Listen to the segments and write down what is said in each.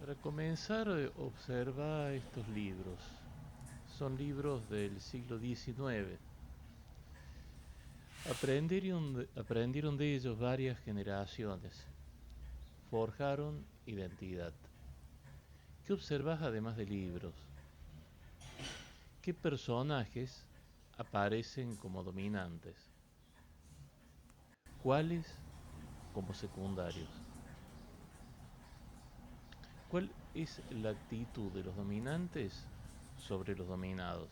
Para comenzar, observa estos libros. Son libros del siglo XIX. Aprendieron de ellos varias generaciones. Forjaron identidad. ¿Qué observas además de libros? ¿Qué personajes aparecen como dominantes? ¿Cuáles como secundarios? ¿Cuál es la actitud de los dominantes sobre los dominados?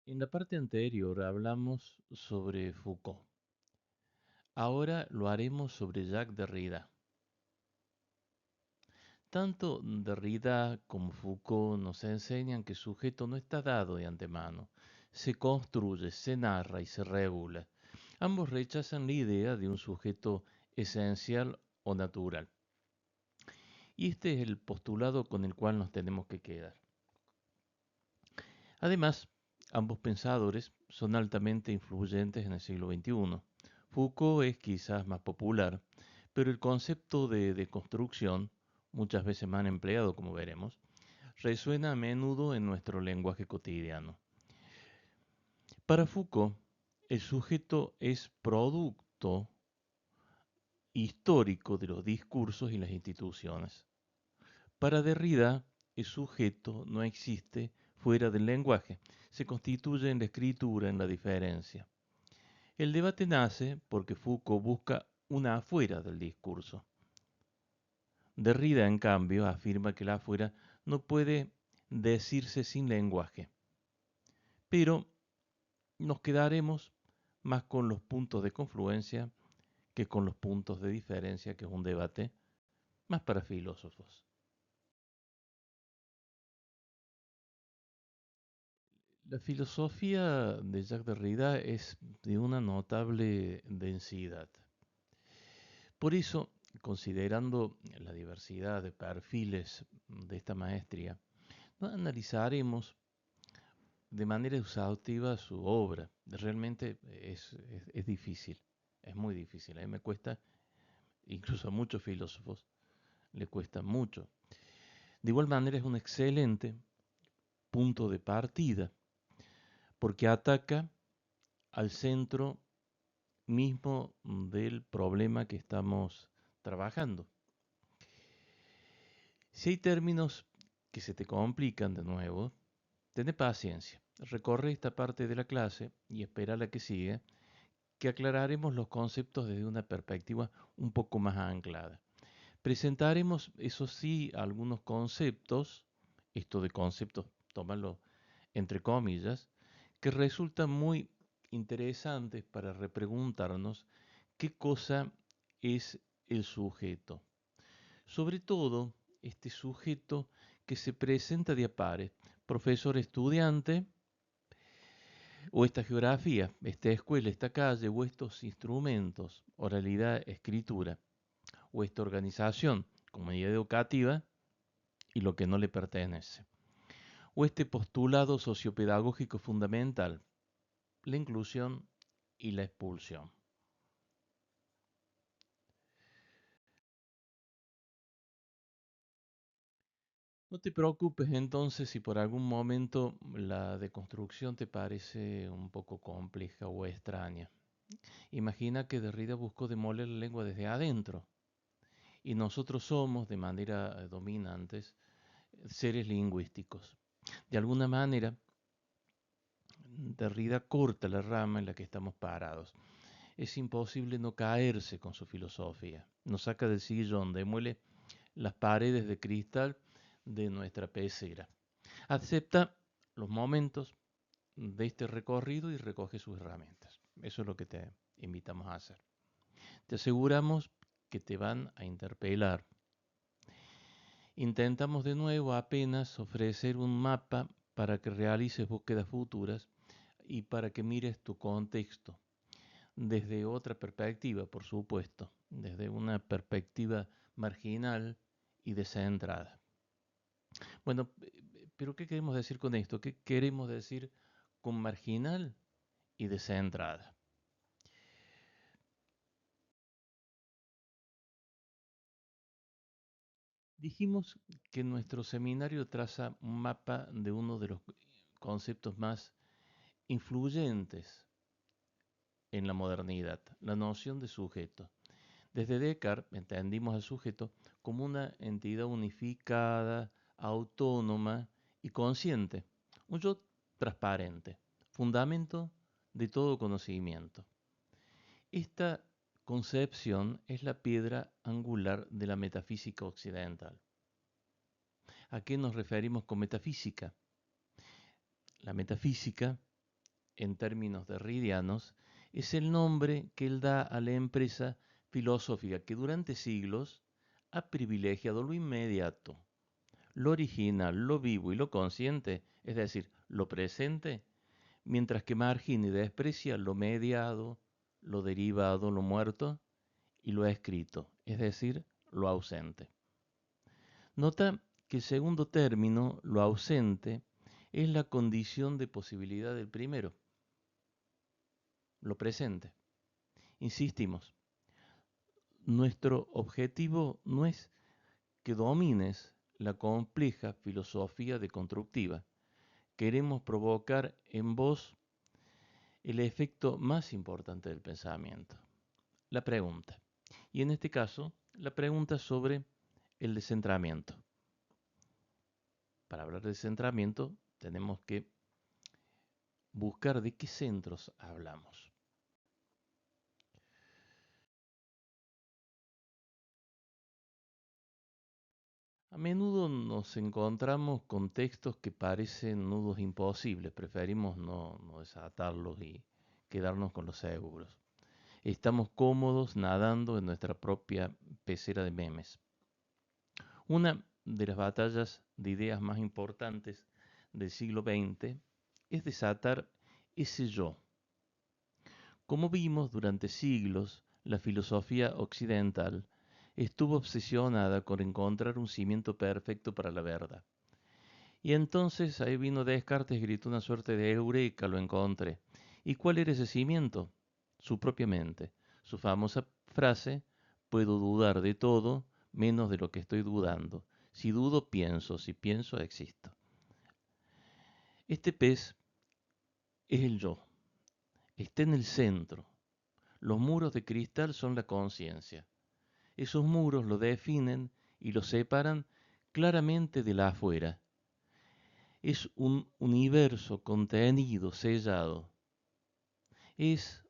En la parte anterior hablamos sobre Foucault. Ahora lo haremos sobre Jacques Derrida. Tanto Derrida como Foucault nos enseñan que el sujeto no está dado de antemano, se construye, se narra y se regula. Ambos rechazan la idea de un sujeto esencial o natural. Y este es el postulado con el cual nos tenemos que quedar. Además, ambos pensadores son altamente influyentes en el siglo XXI. Foucault es quizás más popular, pero el concepto de deconstrucción, muchas veces más empleado como veremos, resuena a menudo en nuestro lenguaje cotidiano. Para Foucault, el sujeto es producto histórico de los discursos y las instituciones. Para Derrida, el sujeto no existe fuera del lenguaje, se constituye en la escritura, en la diferencia. El debate nace porque Foucault busca una afuera del discurso. Derrida, en cambio, afirma que la afuera no puede decirse sin lenguaje. Pero nos quedaremos más con los puntos de confluencia que con los puntos de diferencia, que es un debate más para filósofos. La filosofía de Jacques Derrida es de una notable densidad. Por eso, considerando la diversidad de perfiles de esta maestría, no analizaremos de manera exhaustiva su obra. Realmente es difícil, es muy difícil. A mí me cuesta, incluso a muchos filósofos, le cuesta mucho. De igual manera es un excelente punto de partida porque ataca al centro mismo del problema que estamos trabajando. Si hay términos que se te complican de nuevo, ten paciencia. Recorre esta parte de la clase y espera la que sigue, que aclararemos los conceptos desde una perspectiva un poco más anclada. Presentaremos, eso sí, algunos conceptos, esto de conceptos, tómalo entre comillas, que resultan muy interesantes para repreguntarnos qué cosa es el sujeto. Sobre todo, este sujeto que se presenta de a pares, profesor-estudiante, o esta geografía, esta escuela, esta calle, o estos instrumentos, oralidad, escritura, o esta organización, comunidad educativa, y lo que no le pertenece. O este postulado sociopedagógico fundamental, la inclusión y la expulsión. No te preocupes entonces si por algún momento la deconstrucción te parece un poco compleja o extraña. Imagina que Derrida buscó demoler la lengua desde adentro y nosotros somos, de manera dominantes, seres lingüísticos. De alguna manera, Derrida corta la rama en la que estamos parados. Es imposible no caerse con su filosofía. Nos saca del sillón, demuele las paredes de cristal de nuestra pecera. Acepta los momentos de este recorrido y recoge sus herramientas. Eso es lo que te invitamos a hacer. Te aseguramos que te van a interpelar. Intentamos de nuevo apenas ofrecer un mapa para que realices búsquedas futuras y para que mires tu contexto. desde otra perspectiva, por supuesto, desde una perspectiva marginal y descentrada. Bueno, pero ¿qué queremos decir con esto? ¿Qué queremos decir con marginal y descentrada? Dijimos que nuestro seminario traza un mapa de uno de los conceptos más influyentes en la modernidad, la noción de sujeto. Desde Descartes entendimos al sujeto como una entidad unificada, autónoma y consciente, un yo transparente, fundamento de todo conocimiento. Esta concepción es la piedra angular de la metafísica occidental. ¿A qué nos referimos con metafísica? La metafísica, en términos derridianos, es el nombre que él da a la empresa filosófica que durante siglos ha privilegiado lo inmediato, lo original, lo vivo y lo consciente, es decir, lo presente, mientras que margina y desprecia lo mediado, lo derivado, lo muerto y lo escrito, es decir, lo ausente. Nota que el segundo término, lo ausente, es la condición de posibilidad del primero, lo presente. Insistimos, nuestro objetivo no es que domines la compleja filosofía deconstructiva. Queremos provocar en vos el efecto más importante del pensamiento, la pregunta. Y en este caso, la pregunta sobre el descentramiento. Para hablar de descentramiento, tenemos que buscar de qué centros hablamos. A menudo nos encontramos con textos que parecen nudos imposibles, preferimos no desatarlos y quedarnos con los seguros. Estamos cómodos nadando en nuestra propia pecera de memes. Una de las batallas de ideas más importantes del siglo XX es desatar ese yo. Como vimos durante siglos, la filosofía occidental estuvo obsesionada con encontrar un cimiento perfecto para la verdad. Y entonces ahí vino Descartes y gritó una suerte de eureka, lo encontré. ¿Y cuál era ese cimiento? Su propia mente. Su famosa frase, puedo dudar de todo menos de lo que estoy dudando. Si dudo, pienso. Si pienso, existo. Este pez es el yo. Está en el centro. Los muros de cristal son la conciencia. Esos muros lo definen y lo separan claramente de la afuera. Es un universo contenido, sellado. Es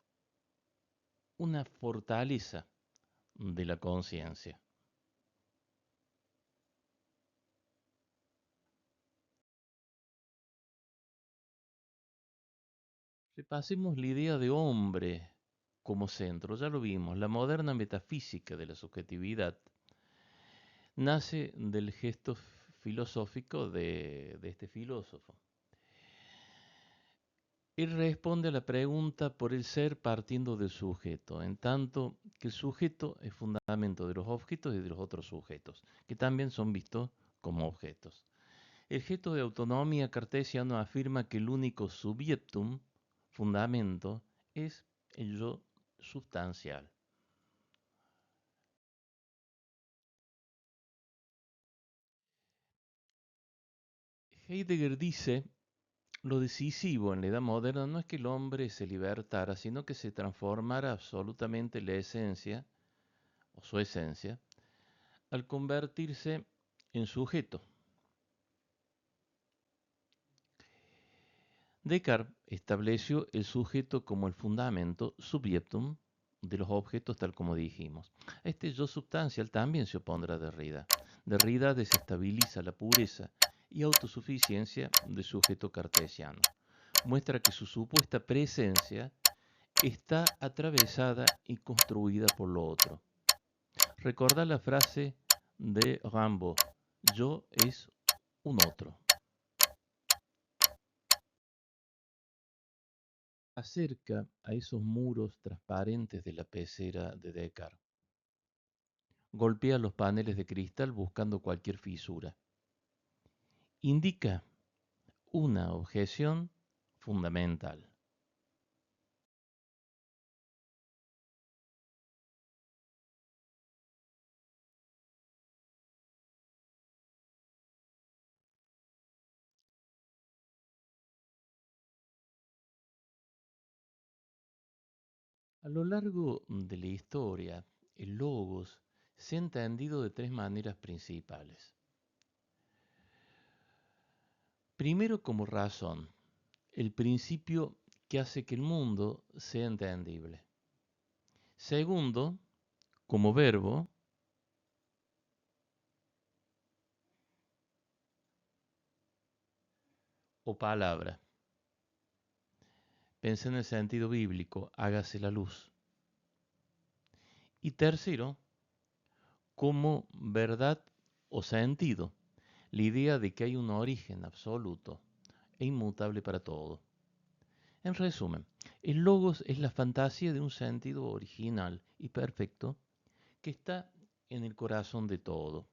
una fortaleza de la conciencia. Repasemos la idea de hombre como centro. Ya lo vimos, la moderna metafísica de la subjetividad nace del gesto filosófico de este filósofo. Él responde a la pregunta por el ser partiendo del sujeto, en tanto que el sujeto es fundamento de los objetos y de los otros sujetos, que también son vistos como objetos. El gesto de autonomía cartesiano afirma que el único subjectum, fundamento, es el yo sustancial. Heidegger dice, lo decisivo en la edad moderna no es que el hombre se libertara, sino que se transformara absolutamente la esencia, o su esencia, al convertirse en sujeto. Descartes estableció el sujeto como el fundamento, subjectum, de los objetos tal como dijimos. Este yo substancial también se opondrá a Derrida. Derrida desestabiliza la pureza y autosuficiencia del sujeto cartesiano. Muestra que su supuesta presencia está atravesada y construida por lo otro. Recordá la frase de Rimbaud, yo es un otro. acerca a esos muros transparentes de la pecera de Descartes. Golpea los paneles de cristal buscando cualquier fisura. Indica una objeción fundamental. A lo largo de la historia, el logos se ha entendido de tres maneras principales. Primero, como razón, el principio que hace que el mundo sea entendible. Segundo, como verbo, o palabra. Pensé en el sentido bíblico, hágase la luz. Y tercero, como verdad o sentido, la idea de que hay un origen absoluto e inmutable para todo. En resumen, el logos es la fantasía de un sentido original y perfecto que está en el corazón de todo.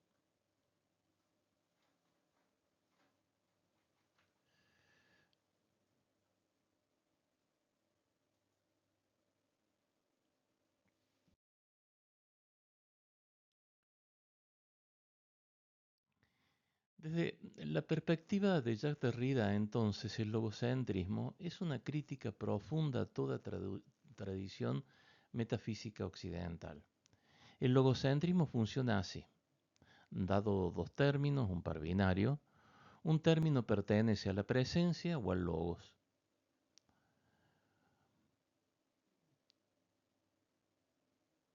Desde la perspectiva de Jacques Derrida, entonces, el logocentrismo es una crítica profunda a toda tradición metafísica occidental. El logocentrismo funciona así. Dado dos términos, un par binario, un término pertenece a la presencia o al logos.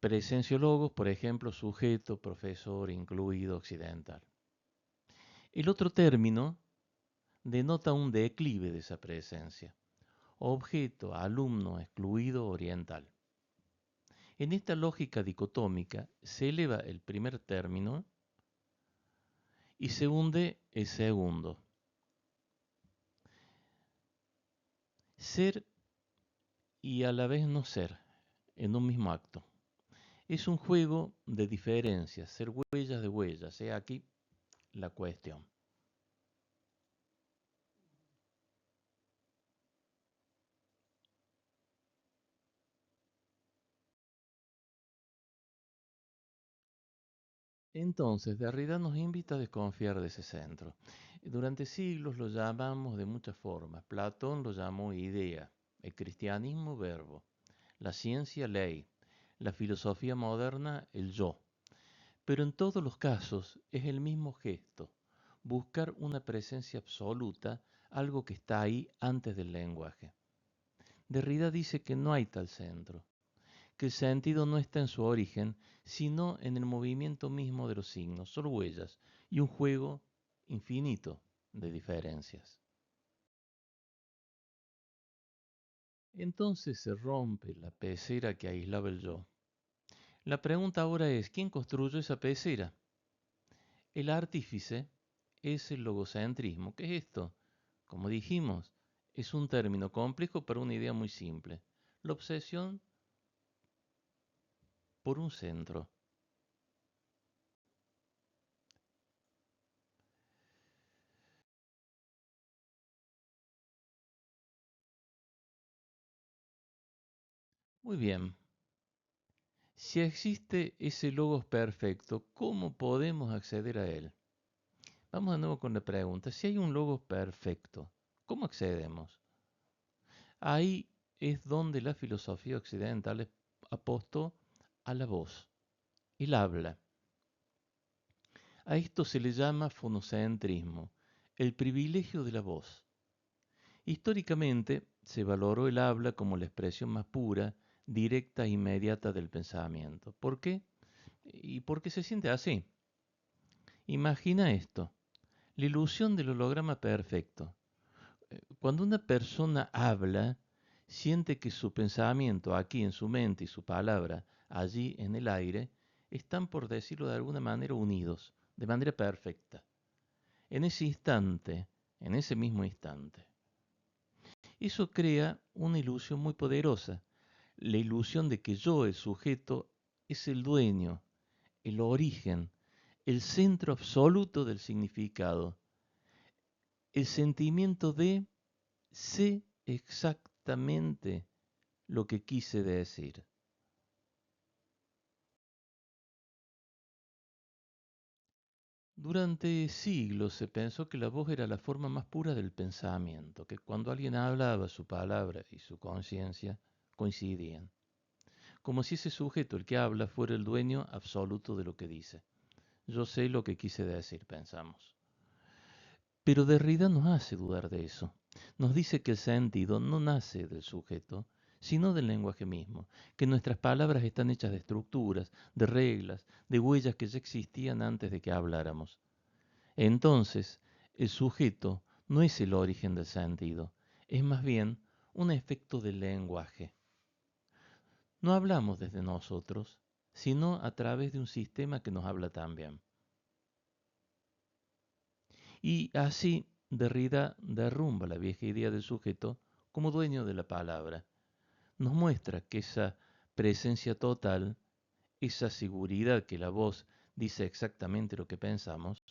Presencia o logos, por ejemplo, sujeto, profesor, incluido, occidental. El otro término denota un declive de esa presencia. Objeto, alumno, excluido, oriental. En esta lógica dicotómica se eleva el primer término y se hunde el segundo. Ser y a la vez no ser en un mismo acto. Es un juego de diferencias, ser huellas de huellas. He aquí la cuestión. Entonces, Derrida nos invita a desconfiar de ese centro. Durante siglos lo llamamos de muchas formas. Platón lo llamó idea, el cristianismo verbo, la ciencia ley, la filosofía moderna el yo. Pero en todos los casos es el mismo gesto, buscar una presencia absoluta, algo que está ahí antes del lenguaje. Derrida dice que no hay tal centro, que el sentido no está en su origen, sino en el movimiento mismo de los signos, solo huellas, y un juego infinito de diferencias. Entonces se rompe la pecera que aislaba el yo. La pregunta ahora es, ¿quién construyó esa pecera? El artífice es el logocentrismo. ¿Qué es esto? Como dijimos, es un término complejo para una idea muy simple. La obsesión por un centro. Muy bien. Si existe ese logos perfecto, ¿cómo podemos acceder a él? Vamos de nuevo con la pregunta. Si hay un logos perfecto, ¿cómo accedemos? Ahí es donde la filosofía occidental apostó a la voz, el habla. A esto se le llama fonocentrismo, el privilegio de la voz. Históricamente se valoró el habla como la expresión más pura, directa e inmediata del pensamiento. ¿Por qué? Y porque se siente así. Imagina esto, la ilusión del holograma perfecto. Cuando una persona habla, siente que su pensamiento aquí en su mente y su palabra allí en el aire están, por decirlo de alguna manera, unidos, de manera perfecta. En ese instante, en ese mismo instante. Eso crea una ilusión muy poderosa, la ilusión de que yo, el sujeto, es el dueño, el origen, el centro absoluto del significado, el sentimiento de sé exactamente lo que quise decir. Durante siglos se pensó que la voz era la forma más pura del pensamiento, que cuando alguien hablaba su palabra y su conciencia coincidían, como si ese sujeto, el que habla, fuera el dueño absoluto de lo que dice. Yo sé lo que quise decir, pensamos. Pero Derrida nos hace dudar de eso. Nos dice que el sentido no nace del sujeto, sino del lenguaje mismo, que nuestras palabras están hechas de estructuras, de reglas, de huellas que ya existían antes de que habláramos. Entonces, el sujeto no es el origen del sentido, es más bien un efecto del lenguaje. No hablamos desde nosotros, sino a través de un sistema que nos habla también. Y así Derrida derrumba la vieja idea del sujeto como dueño de la palabra. Nos muestra que esa presencia total, esa seguridad que la voz dice exactamente lo que pensamos,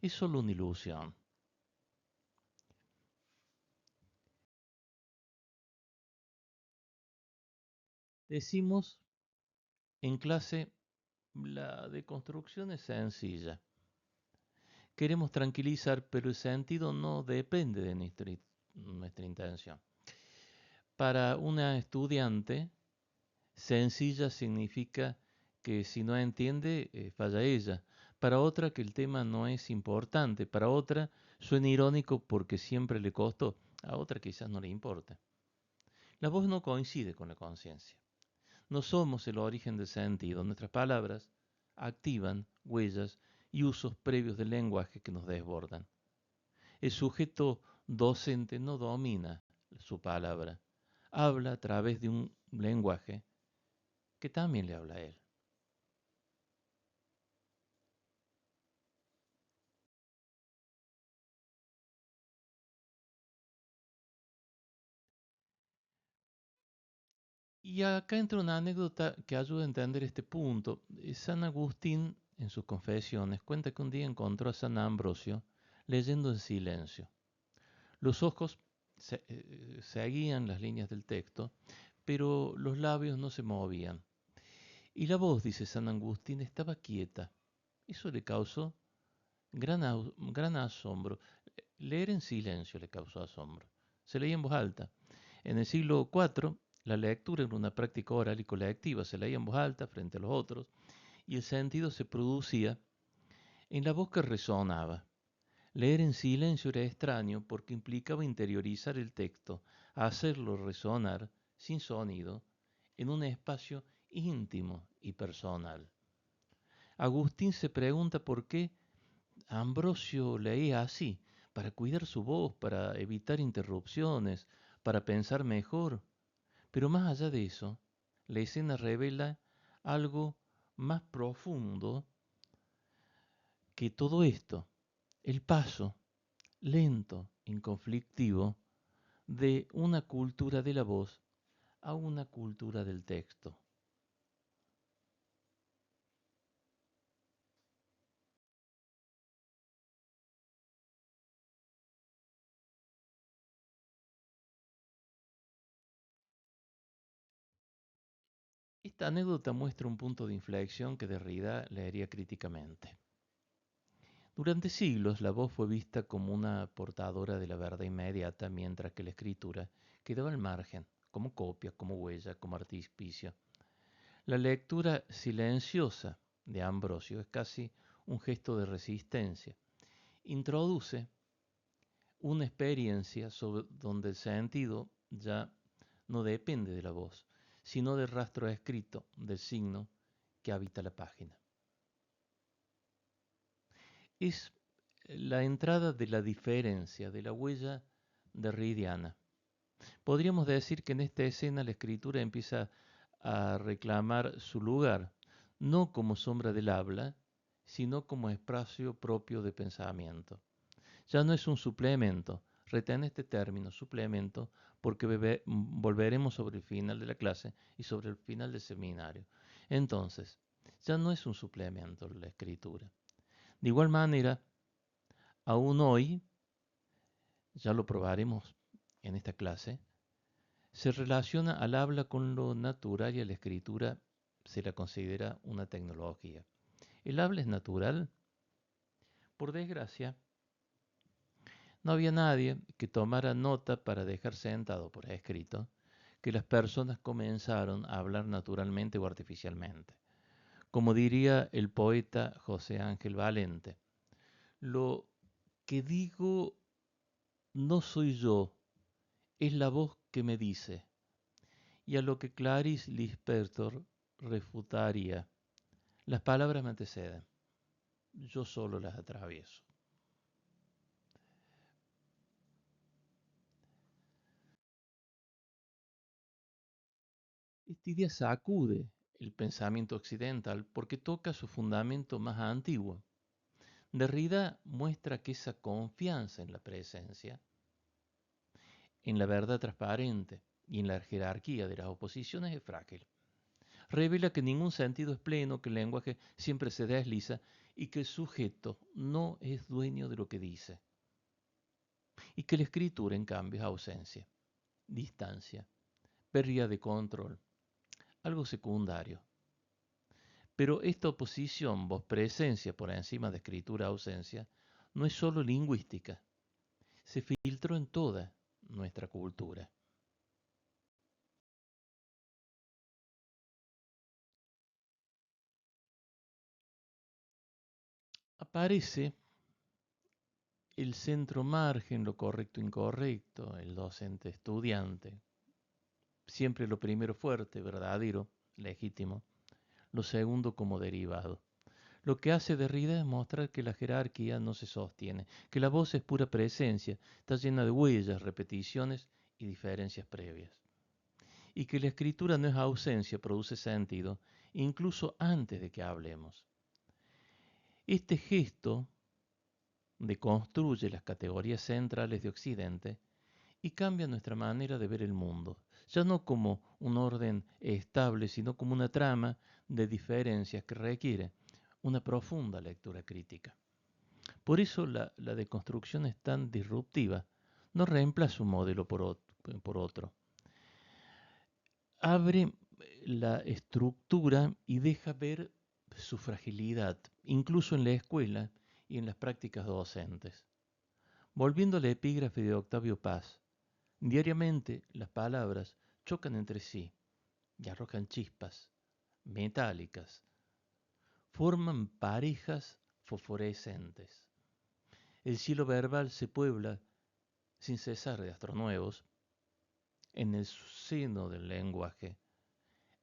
es solo una ilusión. Decimos en clase, la deconstrucción es sencilla. Queremos tranquilizar, pero el sentido no depende de nuestra intención. Para una estudiante, sencilla significa que si no entiende, falla ella. Para otra, que el tema no es importante. Para otra, suena irónico porque siempre le costó. A otra quizás no le importa. La voz no coincide con la conciencia. No somos el origen del sentido. Nuestras palabras activan huellas y usos previos del lenguaje que nos desbordan. El sujeto docente no domina su palabra. Habla a través de un lenguaje que también le habla a él. Y acá entra una anécdota que ayuda a entender este punto. San Agustín, en sus confesiones, cuenta que un día encontró a San Ambrosio leyendo en silencio. Los ojos seguían las líneas del texto, pero los labios no se movían. Y la voz, dice San Agustín, estaba quieta. Eso le causó gran asombro. Leer en silencio le causó asombro. Se leía en voz alta. En el siglo IV, la lectura era una práctica oral y colectiva. Se leía en voz alta frente a los otros y el sentido se producía en la voz que resonaba. Leer en silencio era extraño porque implicaba interiorizar el texto, hacerlo resonar sin sonido en un espacio íntimo y personal. Agustín se pregunta por qué Ambrosio leía así, para cuidar su voz, para evitar interrupciones, para pensar mejor. Pero más allá de eso, la escena revela algo más profundo que todo esto, el paso lento, inconflictivo, de una cultura de la voz a una cultura del texto. Esta anécdota muestra un punto de inflexión que Derrida leería críticamente. Durante siglos la voz fue vista como una portadora de la verdad inmediata, mientras que la escritura quedaba al margen, como copia, como huella, como artificio. La lectura silenciosa de Ambrosio es casi un gesto de resistencia. Introduce una experiencia donde el sentido ya no depende de la voz, sino del rastro escrito, del signo que habita la página. Es la entrada de la diferencia, de la huella derridiana. Podríamos decir que en esta escena la escritura empieza a reclamar su lugar, no como sombra del habla, sino como espacio propio de pensamiento. Ya no es un suplemento, Retén este término, suplemento, porque volveremos sobre el final de la clase y sobre el final del seminario. Entonces, ya no es un suplemento la escritura. De igual manera, aún hoy, ya lo probaremos en esta clase, se relaciona al habla con lo natural y a la escritura se la considera una tecnología. El habla es natural. Por desgracia, no había nadie que tomara nota para dejar sentado por escrito que las personas comenzaron a hablar naturalmente o artificialmente. Como diría el poeta José Ángel Valente, lo que digo no soy yo, es la voz que me dice. Y a lo que Clarice Lispector refutaría, las palabras me anteceden, yo solo las atravieso. Esta idea sacude el pensamiento occidental porque toca su fundamento más antiguo. Derrida muestra que esa confianza en la presencia, en la verdad transparente y en la jerarquía de las oposiciones es frágil. Revela que ningún sentido es pleno, que el lenguaje siempre se desliza y que el sujeto no es dueño de lo que dice. Y que la escritura, en cambio, es ausencia, distancia, pérdida de control, algo secundario. Pero esta oposición, voz-presencia por encima de escritura-ausencia, no es solo lingüística, se filtró en toda nuestra cultura. Aparece el centro margen, lo correcto-incorrecto, el docente-estudiante, siempre lo primero fuerte, verdadero, legítimo, lo segundo como derivado. Lo que hace Derrida es mostrar que la jerarquía no se sostiene, que la voz es pura presencia, está llena de huellas, repeticiones y diferencias previas. Y que la escritura no es ausencia, produce sentido, incluso antes de que hablemos. Este gesto deconstruye las categorías centrales de Occidente y cambia nuestra manera de ver el mundo, ya no como un orden estable, sino como una trama de diferencias que requiere una profunda lectura crítica. Por eso la deconstrucción es tan disruptiva, no reemplaza un modelo por otro. Abre la estructura y deja ver su fragilidad, incluso en la escuela y en las prácticas docentes. Volviendo a la epígrafe de Octavio Paz, diariamente las palabras chocan entre sí y arrojan chispas metálicas, forman parejas fosforescentes. El cielo verbal se puebla sin cesar de astros nuevos. En el seno del lenguaje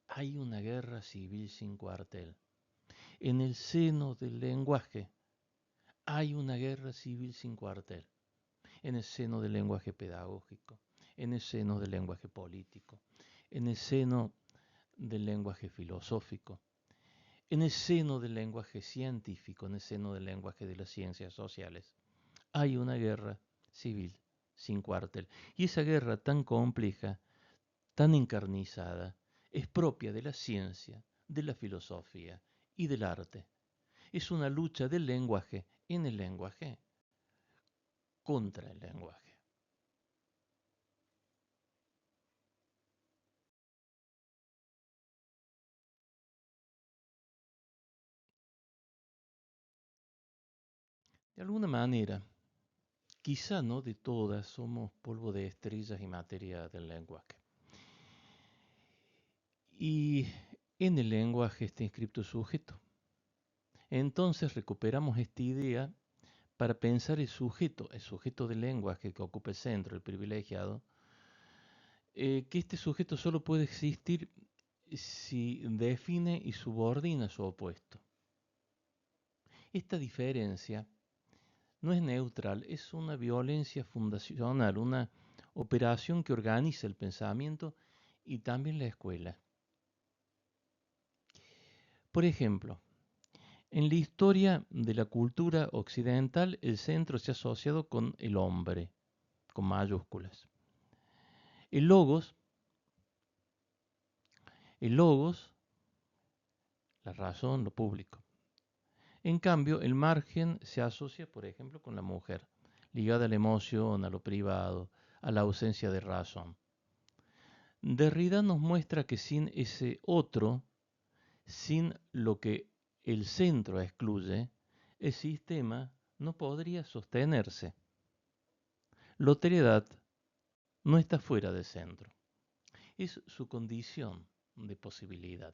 hay una guerra civil sin cuartel. En el seno del lenguaje hay una guerra civil sin cuartel. En el seno del lenguaje pedagógico, en el seno del lenguaje político, en el seno del lenguaje filosófico, en el seno del lenguaje científico, en el seno del lenguaje de las ciencias sociales. Hay una guerra civil sin cuartel. Y esa guerra tan compleja, tan encarnizada, es propia de la ciencia, de la filosofía y del arte. Es una lucha del lenguaje en el lenguaje contra el lenguaje. De alguna manera, quizá no de todas, somos polvo de estrellas y materia del lenguaje. Y en el lenguaje está inscrito el sujeto. Entonces recuperamos esta idea para pensar el sujeto del lenguaje que ocupa el centro, el privilegiado, que este sujeto solo puede existir si define y subordina su opuesto. Esta diferencia no es neutral, es una violencia fundacional, una operación que organiza el pensamiento y también la escuela. Por ejemplo, en la historia de la cultura occidental, el centro se ha asociado con el hombre, con mayúsculas. El logos, el logos, la razón, lo público. En cambio, el margen se asocia, por ejemplo, con la mujer, ligada a la emoción, a lo privado, a la ausencia de razón. Derrida nos muestra que sin ese otro, sin lo que el centro excluye, el sistema no podría sostenerse. La otredad no está fuera del centro, es su condición de posibilidad.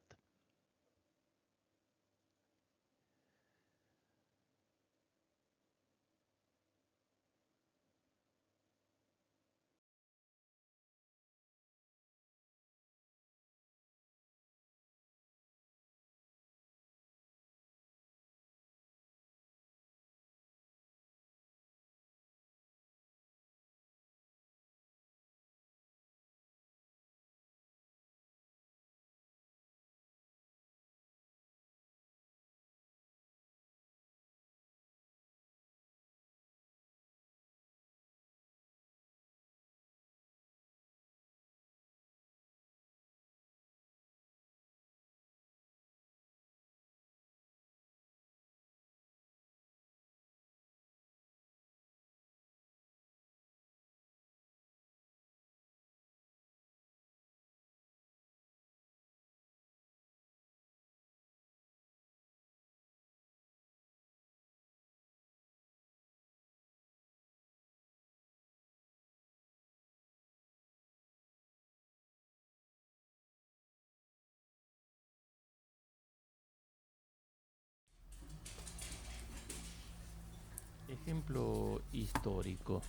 Ejemplo histórico.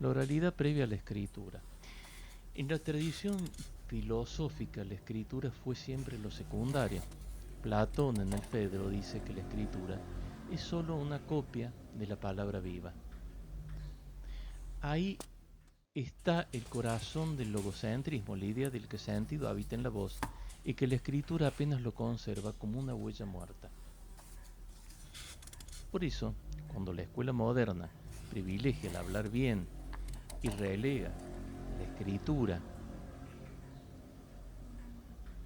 La oralidad previa a la escritura. En la tradición filosófica, la escritura fue siempre lo secundario. Platón en el Fedro dice que la escritura es sólo una copia de la palabra viva. Ahí está el corazón del logocentrismo, la idea del que sentido habita en la voz y que la escritura apenas lo conserva como una huella muerta. Por eso, cuando la escuela moderna privilegia el hablar bien y relega la escritura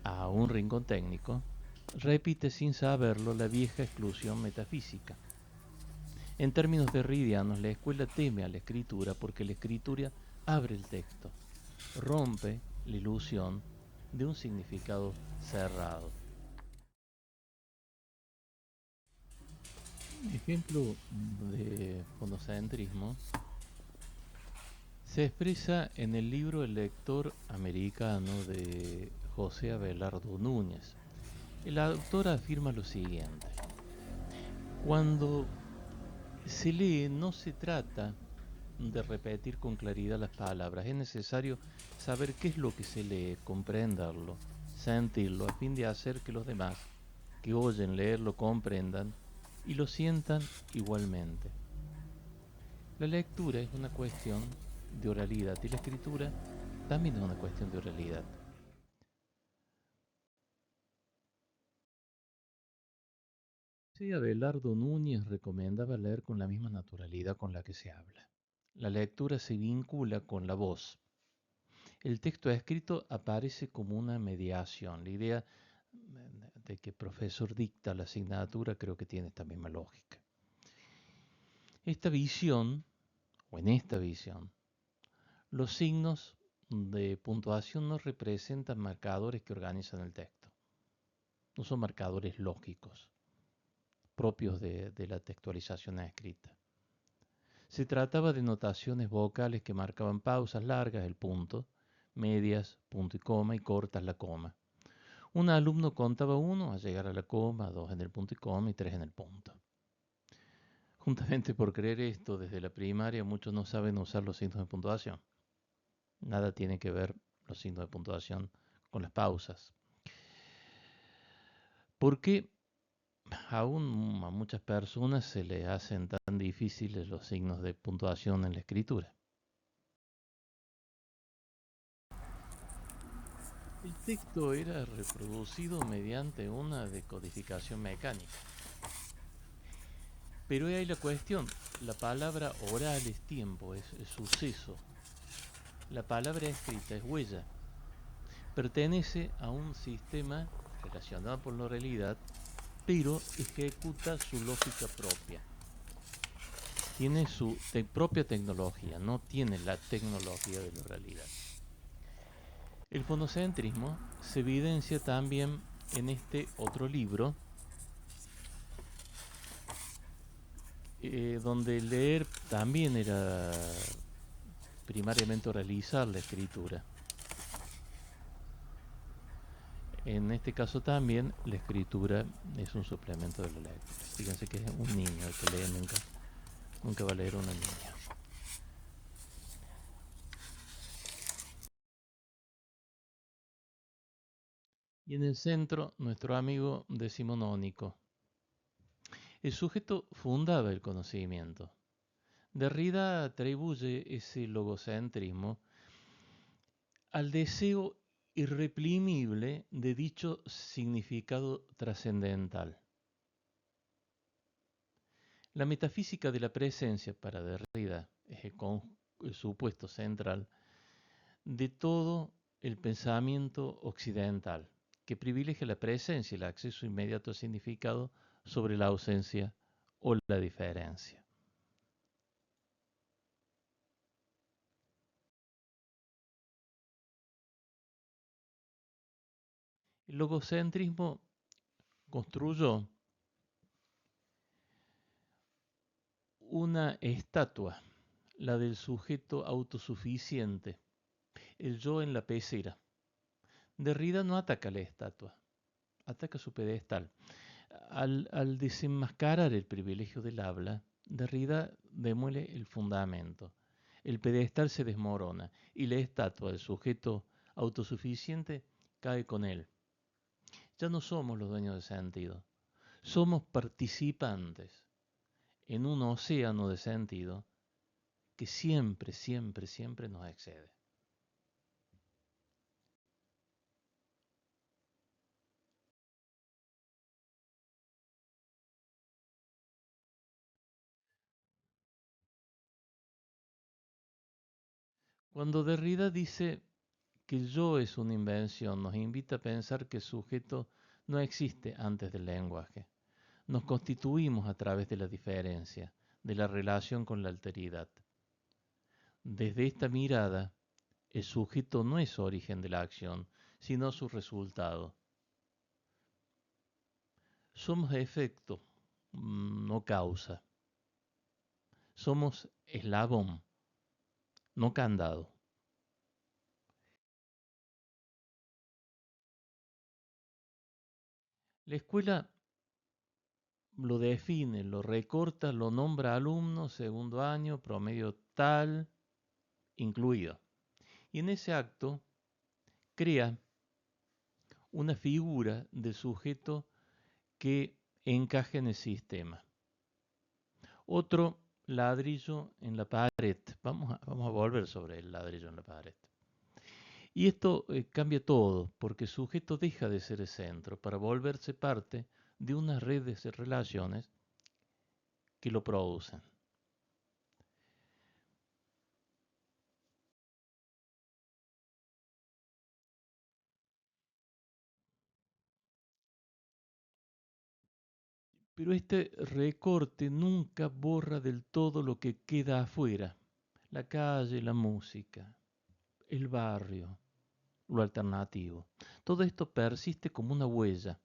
a un rincón técnico, repite sin saberlo la vieja exclusión metafísica. En términos derridianos, la escuela teme a la escritura porque la escritura abre el texto, rompe la ilusión de un significado cerrado. Un ejemplo de fonocentrismo se expresa en el libro El lector americano de José Abelardo Núñez. El autor afirma lo siguiente: cuando se lee no se trata de repetir con claridad las palabras, es necesario saber qué es lo que se lee, comprenderlo, sentirlo, a fin de hacer que los demás que oyen leerlo comprendan y lo sientan igualmente. La lectura es una cuestión de oralidad y la escritura también es una cuestión de oralidad. Sí, Abelardo Núñez recomendaba leer con la misma naturalidad con la que se habla. La lectura se vincula con la voz. El texto escrito aparece como una mediación. La idea de que el profesor dicta la asignatura creo que tiene esta misma lógica. Esta visión, o en esta visión, los signos de puntuación no representan marcadores que organizan el texto. No son marcadores lógicos, propios de la textualización escrita. Se trataba de notaciones vocales que marcaban pausas largas, el punto, medias, punto y coma, y cortas, la coma. Un alumno contaba uno al llegar a la coma, dos en el punto y coma y tres en el punto. Juntamente por creer esto, desde la primaria muchos no saben usar los signos de puntuación. Nada tiene que ver los signos de puntuación con las pausas. ¿Por qué aún a muchas personas se les hacen tan difíciles los signos de puntuación en la escritura? El texto era reproducido mediante una decodificación mecánica. Pero ahí la cuestión, la palabra oral es tiempo, es suceso. La palabra escrita es huella. Pertenece a un sistema relacionado por la realidad, pero ejecuta su lógica propia. Tiene su propia tecnología, no tiene la tecnología de la realidad. El fonocentrismo se evidencia también en este otro libro, donde leer también era primariamente oralizar la escritura. En este caso también la escritura es un suplemento de la lectura. Fíjense que es un niño el que lee, nunca va a leer una niña. Y en el centro, nuestro amigo decimonónico. El sujeto fundaba el conocimiento. Derrida atribuye ese logocentrismo al deseo irreprimible de dicho significado trascendental. La metafísica de la presencia para Derrida es el supuesto central de todo el pensamiento occidental, que privilegia la presencia y el acceso inmediato al significado sobre la ausencia o la diferencia. El logocentrismo construyó una estatua, la del sujeto autosuficiente, el yo en la pecera. Derrida no ataca la estatua, ataca su pedestal. Al desenmascarar el privilegio del habla, Derrida demuele el fundamento. El pedestal se desmorona y la estatua del sujeto autosuficiente cae con él. Ya no somos los dueños del sentido, somos participantes en un océano de sentido que siempre, siempre, siempre nos excede. Cuando Derrida dice que el yo es una invención, nos invita a pensar que el sujeto no existe antes del lenguaje. Nos constituimos a través de la diferencia, de la relación con la alteridad. Desde esta mirada, el sujeto no es origen de la acción, sino su resultado. Somos efecto, no causa. Somos eslabón, no candado. La escuela lo define, lo recorta, lo nombra alumno, segundo año, promedio tal, incluido. Y en ese acto crea una figura del sujeto que encaje en el sistema. Otro ladrillo en la pared. Vamos a volver sobre el ladrillo en la pared. Y esto cambia todo, porque el sujeto deja de ser el centro para volverse parte de una red de relaciones que lo producen. Pero este recorte nunca borra del todo lo que queda afuera. La calle, la música, el barrio, lo alternativo. Todo esto persiste como una huella.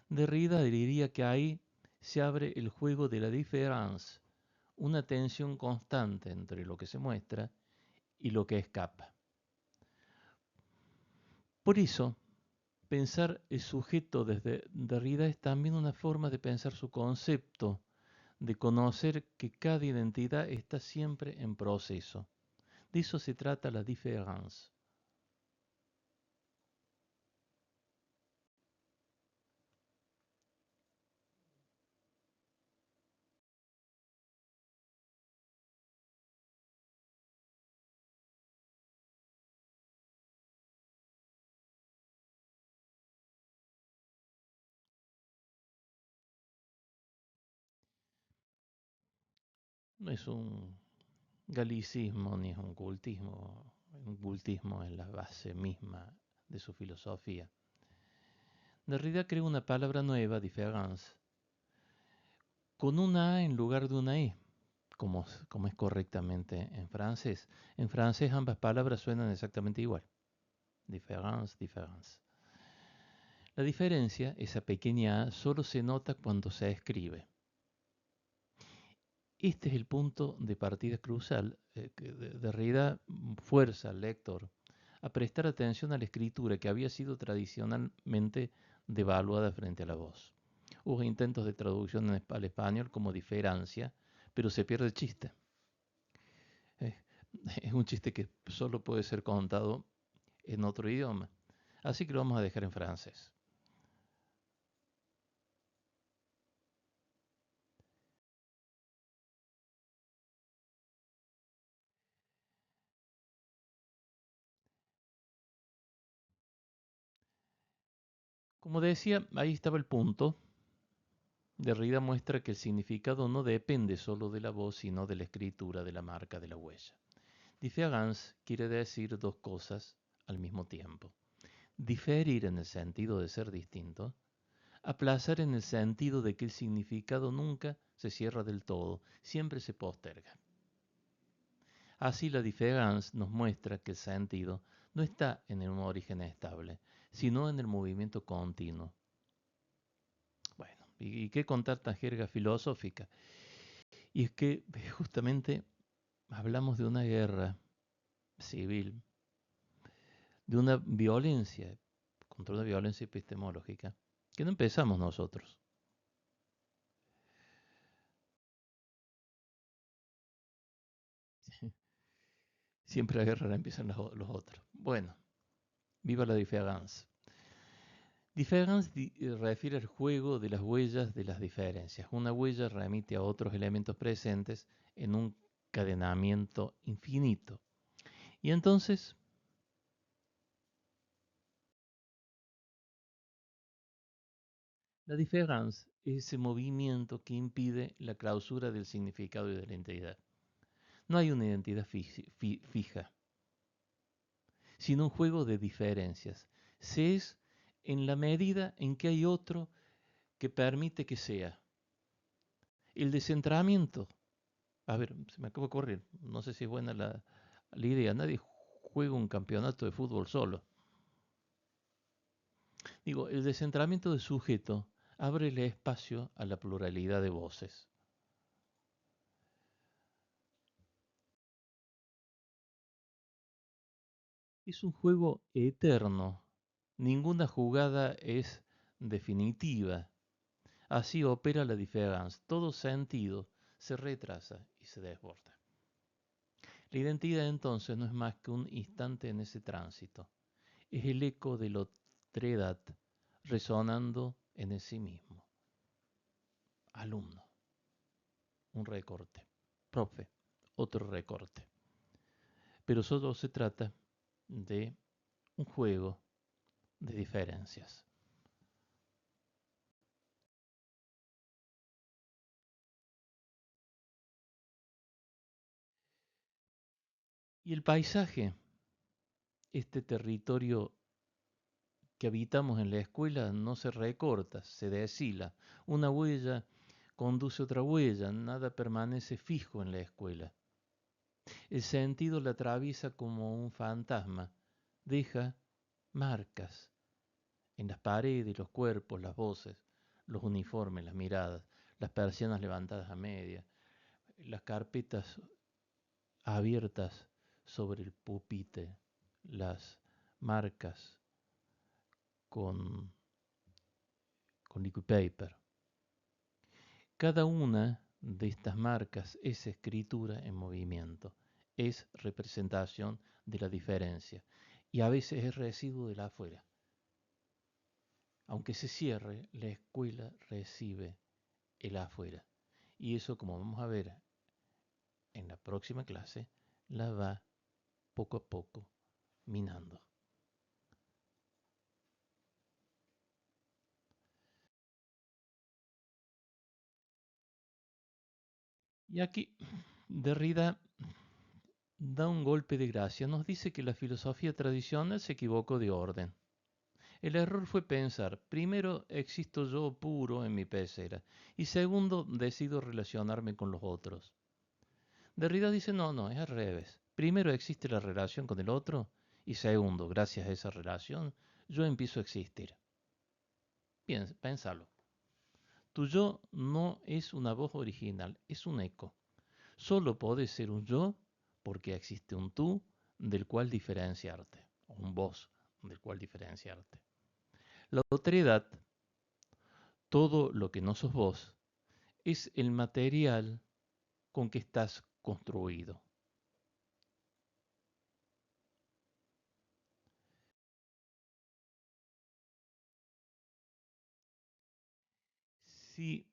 Derrida diría que ahí se abre el juego de la différance, una tensión constante entre lo que se muestra y lo que escapa. Por eso, pensar el sujeto desde Derrida es también una forma de pensar su concepto, de conocer que cada identidad está siempre en proceso. De eso se trata la différance. No es un galicismo ni es un cultismo. Un cultismo es la base misma de su filosofía. Derrida creó una palabra nueva, différance, con una A en lugar de una E, como es correctamente en francés. En francés ambas palabras suenan exactamente igual. Différence, différence. La diferencia, esa pequeña A, solo se nota cuando se escribe. Este es el punto de partida crucial que Derrida fuerza al lector a prestar atención a la escritura que había sido tradicionalmente devaluada frente a la voz. Hubo intentos de traducción al español como diferencia, pero se pierde el chiste. Eh, Es un chiste que solo puede ser contado en otro idioma. Así que lo vamos a dejar en francés. Como decía, ahí estaba el punto. Derrida muestra que el significado no depende solo de la voz, sino de la escritura, de la marca, de la huella. Différence quiere decir dos cosas al mismo tiempo. Diferir en el sentido de ser distinto, aplazar en el sentido de que el significado nunca se cierra del todo, siempre se posterga. Así la différence nos muestra que el sentido no está en un origen estable, sino en el movimiento continuo. Bueno, ¿y qué contar tan jerga filosófica? Y es que justamente hablamos de una guerra civil, de una violencia, contra una violencia epistemológica, que no empezamos nosotros. Siempre la guerra la empiezan los otros. Bueno, viva la diferencia. Difference refiere al juego de las huellas de las diferencias. Una huella remite a otros elementos presentes en un cadenamiento infinito. Y entonces, la difference es ese movimiento que impide la clausura del significado y de la identidad. No hay una identidad fija, sino un juego de diferencias. Se es en la medida en que hay otro que permite que sea. El descentramiento. A ver, se me acaba de ocurrir. No sé si es buena la idea. Nadie juega un campeonato de fútbol solo. Digo, el descentramiento del sujeto abre el espacio a la pluralidad de voces. Es un juego eterno. Ninguna jugada es definitiva. Así opera la diferencia. Todo sentido se retrasa y se desborda. La identidad entonces no es más que un instante en ese tránsito. Es el eco de la otredad resonando en sí mismo. Alumno, un recorte. Profe, otro recorte. Pero solo se trata de un juego de diferencias. Y el paisaje, este territorio que habitamos en la escuela, no se recorta, se deshila. Una huella conduce otra huella, nada permanece fijo en la escuela. El sentido la atraviesa como un fantasma, deja marcas en las paredes, los cuerpos, las voces, los uniformes, las miradas, las persianas levantadas a media, las carpetas abiertas sobre el pupitre, las marcas con, con liquid paper. Cada una de estas marcas es escritura en movimiento, es representación de la diferencia y a veces es residuo de la afuera. Aunque se cierre, la escuela recibe el afuera. Y eso, como vamos a ver en la próxima clase, la va poco a poco minando. Y aquí Derrida da un golpe de gracia, nos dice que la filosofía tradicional se equivocó de orden. El error fue pensar, primero existo yo puro en mi pecera y segundo decido relacionarme con los otros. Derrida dice, no, no, es al revés. Primero existe la relación con el otro y segundo, gracias a esa relación, yo empiezo a existir. Pénsalo. Tu yo no es una voz original, es un eco. Solo podés ser un yo porque existe un tú del cual diferenciarte, o un vos del cual diferenciarte. La otredad, todo lo que no sos vos, es el material con que estás construido. Si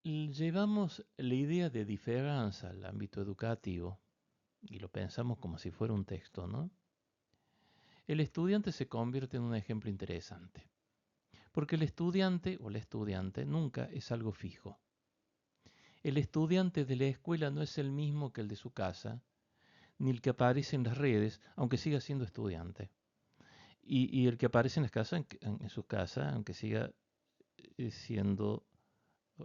llevamos la idea de diferencia al ámbito educativo y lo pensamos como si fuera un texto, ¿no? El estudiante se convierte en un ejemplo interesante, porque el estudiante o la estudiante nunca es algo fijo. El estudiante de la escuela no es el mismo que el de su casa, ni el que aparece en las redes, aunque siga siendo estudiante. Y el que aparece en las casas, en su casa, aunque siga siendo,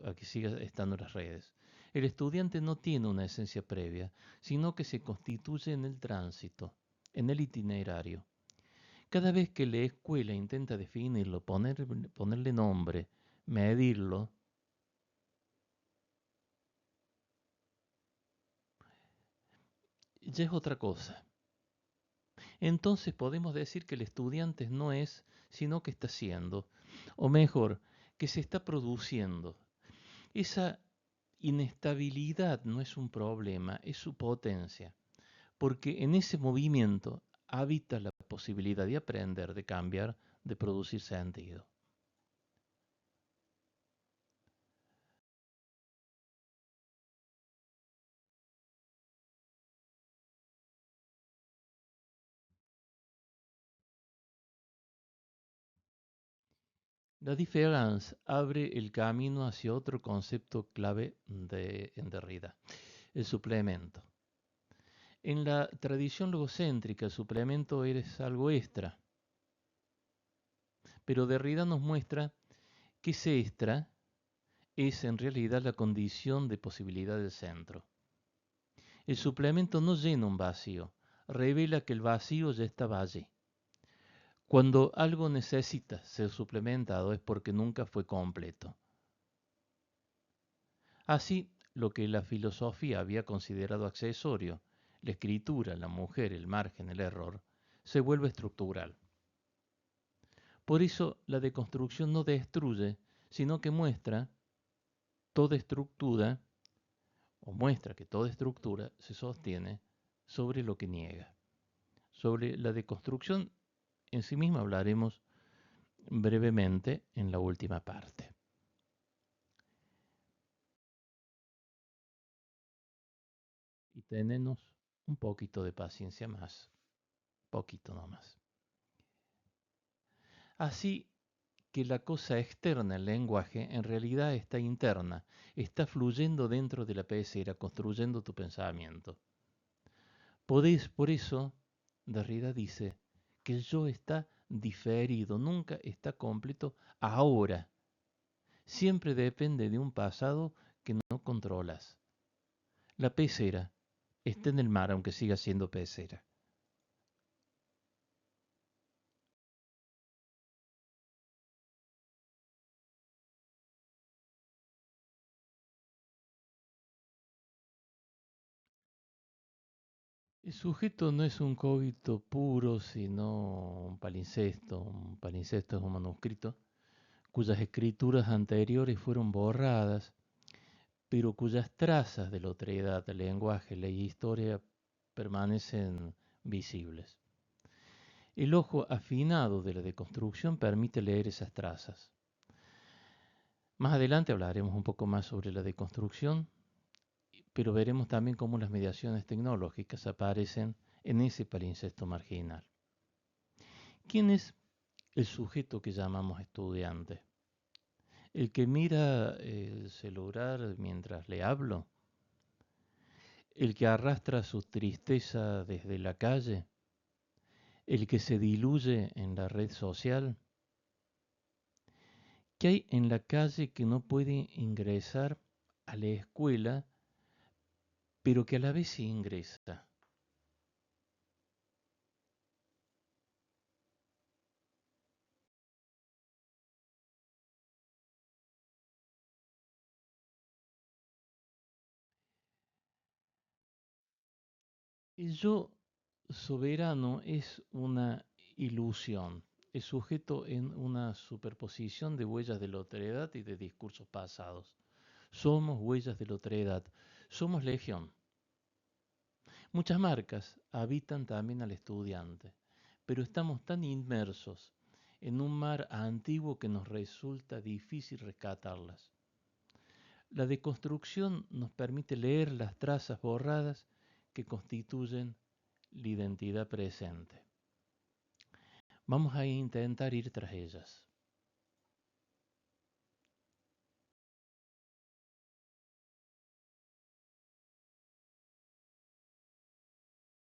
aunque siga estando en las redes. El estudiante no tiene una esencia previa, sino que se constituye en el tránsito, en el itinerario. Cada vez que la escuela intenta definirlo, ponerle nombre, medirlo, ya es otra cosa. Entonces podemos decir que el estudiante no es, sino que está siendo, o mejor, que se está produciendo. Esa inestabilidad no es un problema, es su potencia, porque en ese movimiento habita la posibilidad de aprender, de cambiar, de producir sentido. La diferencia abre el camino hacia otro concepto clave en Derrida, el suplemento. En la tradición logocéntrica, el suplemento es algo extra, pero Derrida nos muestra que ese extra es en realidad la condición de posibilidad del centro. El suplemento no llena un vacío, revela que el vacío ya estaba allí. Cuando algo necesita ser suplementado es porque nunca fue completo. Así, lo que la filosofía había considerado accesorio, la escritura, la mujer, el margen, el error, se vuelve estructural. Por eso la deconstrucción no destruye, sino que muestra toda estructura, o muestra que toda estructura se sostiene sobre lo que niega. Sobre la deconstrucción en sí misma hablaremos brevemente en la última parte. Y tenemos un poquito de paciencia más, poquito nomás. Así que la cosa externa, el lenguaje, en realidad está interna, está fluyendo dentro de la pecera, construyendo tu pensamiento. Por eso, Derrida dice que el yo está diferido, nunca está completo ahora. Siempre depende de un pasado que no controlas. La pecera está en el mar, aunque siga siendo pecera. El sujeto no es un cogito puro, sino un palincesto. Un palincesto es un manuscrito cuyas escrituras anteriores fueron borradas, pero cuyas trazas de la otredad, el lenguaje, la historia permanecen visibles. El ojo afinado de la deconstrucción permite leer esas trazas. Más adelante hablaremos un poco más sobre la deconstrucción, pero veremos también cómo las mediaciones tecnológicas aparecen en ese palincesto marginal. ¿Quién es el sujeto que llamamos estudiante? el que mira el celular mientras le hablo, el que arrastra su tristeza desde la calle, el que se diluye en la red social. ¿Qué hay en la calle que no puede ingresar a la escuela, pero que a la vez sí ingresa? El yo soberano es una ilusión, es sujeto en una superposición de huellas de la otredad y de discursos pasados. Somos huellas de la otredad, somos legión. Muchas marcas habitan también al estudiante, pero estamos tan inmersos en un mar antiguo que nos resulta difícil rescatarlas. La deconstrucción nos permite leer las trazas borradas que constituyen la identidad presente. Vamos a intentar ir tras ellas.